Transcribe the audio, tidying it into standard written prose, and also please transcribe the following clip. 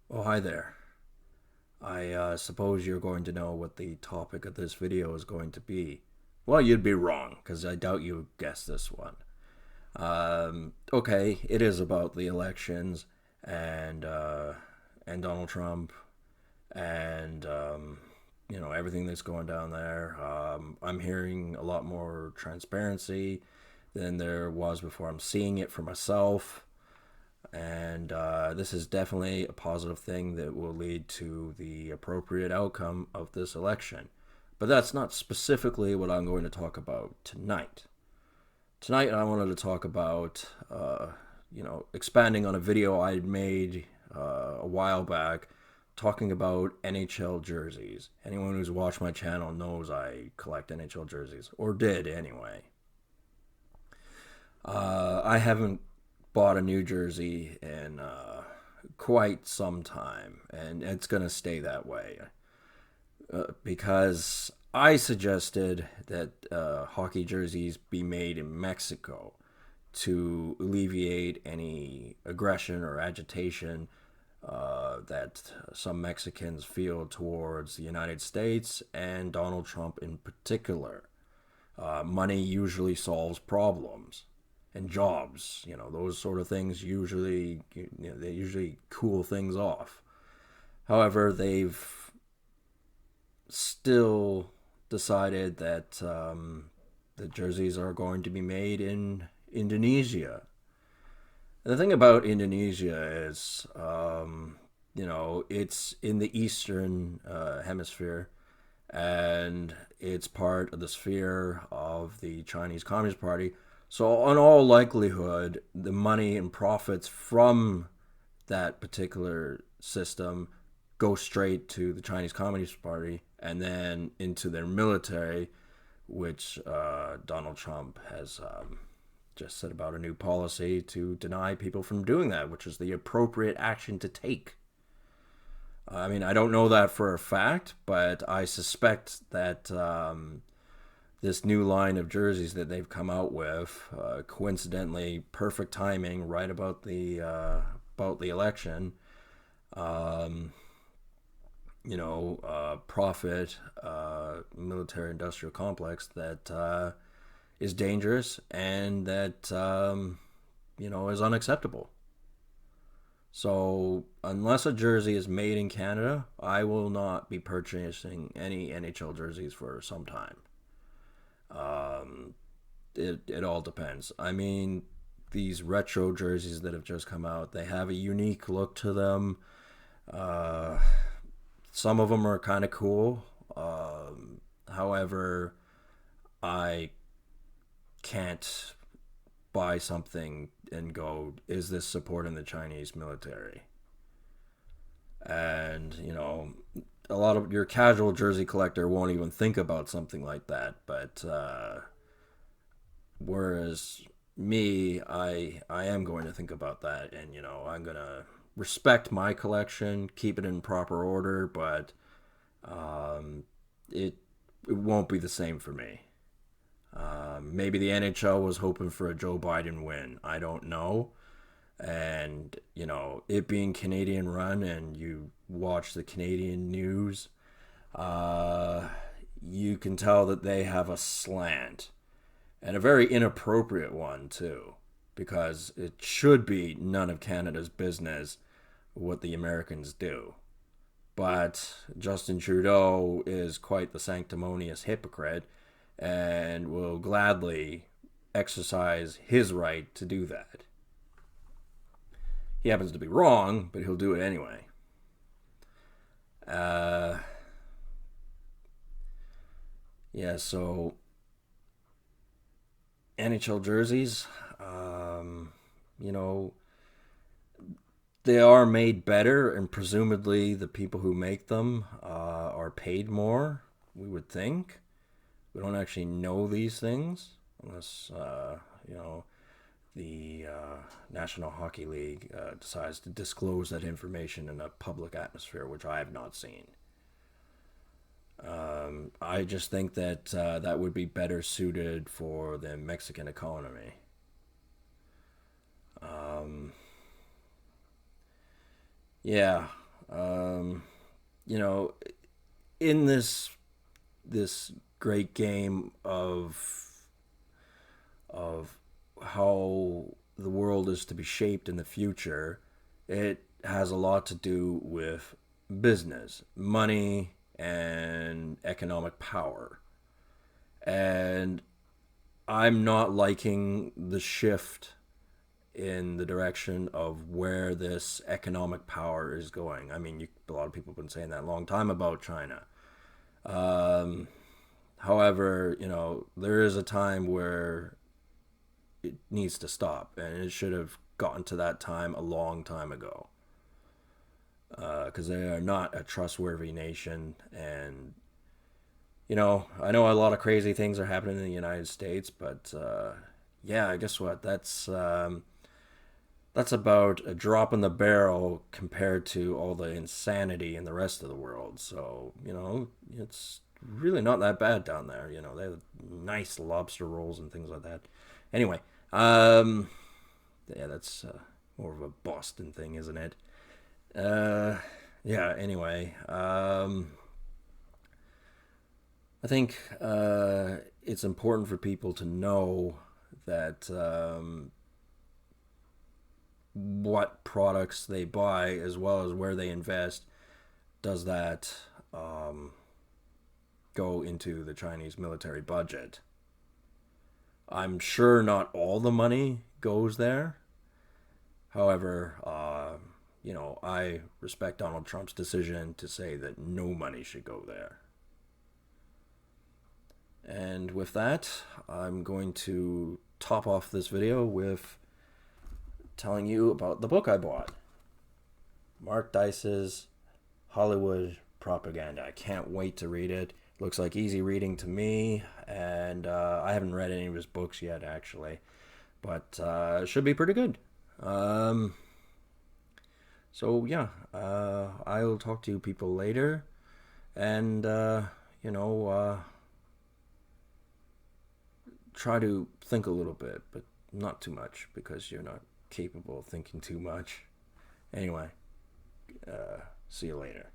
Oh, hi there. I suppose you're going to know what the topic of this video is going to be. Well, you'd be wrong, because I doubt you guessed this one. Okay, it is about the elections and uh, and Donald Trump and everything that's going down there. I'm hearing a lot more transparency than there was before. I'm seeing it for myself. And this is definitely a positive thing that will lead to the appropriate outcome of this election. But that's not specifically what I'm going to talk about tonight. Tonight, I wanted to talk about, expanding on a video I made a while back talking about NHL jerseys. Anyone who's watched my channel knows I collect NHL jerseys, or did anyway. I haven't bought a new jersey in quite some time, and it's going to stay that way because I suggested that hockey jerseys be made in Mexico to alleviate any aggression or agitation that some Mexicans feel towards the United States and Donald Trump in particular. Money usually solves problems, and jobs, those sort of things usually, they usually cool things off. However, they've still decided that the jerseys are going to be made in Indonesia. And the thing about Indonesia is, it's in the eastern hemisphere, and it's part of the sphere of the Chinese Communist Party. So, in all likelihood, the money and profits from that particular system go straight to the Chinese Communist Party and then into their military, which Donald Trump has just said about a new policy to deny people from doing that, which is the appropriate action to take. I mean, I don't know that for a fact, but I suspect that this new line of jerseys that they've come out with, coincidentally, perfect timing, right about the election. Um, Profit military industrial complex that is dangerous and that is unacceptable. So unless a jersey is made in Canada, I will not be purchasing any NHL jerseys for some time. Um, it all depends. I mean, these retro jerseys that have just come out, they have a unique look to them. Uh, some of them are kind of cool. However, I can't buy something and go, is this supporting the Chinese military? And, a lot of your casual jersey collector won't even think about something like that. But whereas me, I am going to think about that, and I'm gonna respect my collection, keep it in proper order, but um, it it won't be the same for me. Maybe the NHL was hoping for a Joe Biden win. I don't know. And, it being Canadian run and you watch the Canadian news, uh, you can tell that they have a slant and a very inappropriate one, too, because it should be none of Canada's business what the Americans do. But Justin Trudeau is quite the sanctimonious hypocrite and will gladly exercise his right to do that. He happens to be wrong, but he'll do it anyway. Uh, yeah, so NHL jerseys, you know, they are made better, and presumably the people who make them are paid more, we would think. We don't actually know these things unless, the National Hockey League decides to disclose that information in a public atmosphere, which I have not seen. I just think that that would be better suited for the Mexican economy. Um, yeah. Um, you know, in this great game of how the world is to be shaped in the future, it has a lot to do with business, money, and economic power. And I'm not liking the shift in the direction of where this economic power is going. I mean, a lot of people have been saying that a long time about China. Um, However, there is a time where it needs to stop, and it should have gotten to that time a long time ago. Because they are not a trustworthy nation, and I know a lot of crazy things are happening in the United States, but yeah, guess what? That's about a drop in the barrel compared to all the insanity in the rest of the world. So it's really not that bad down there. They have nice lobster rolls and things like that. Anyway, um, yeah, that's more of a Boston thing, isn't it? Uh, yeah. Anyway, I think it's important for people to know that what products they buy as well as where they invest, does that um, go into the Chinese military budget. I'm sure not all the money goes there. However, I respect Donald Trump's decision to say that no money should go there. And with that, I'm going to top off this video with telling you about the book I bought, Mark Dice's Hollywood Propaganda. I can't wait to read it. Looks like easy reading to me, and I haven't read any of his books yet, actually, but it should be pretty good. Um, so yeah, I'll talk to you people later, and you know, uh, try to think a little bit, but not too much because you're not capable of thinking too much. Anyway, see you later.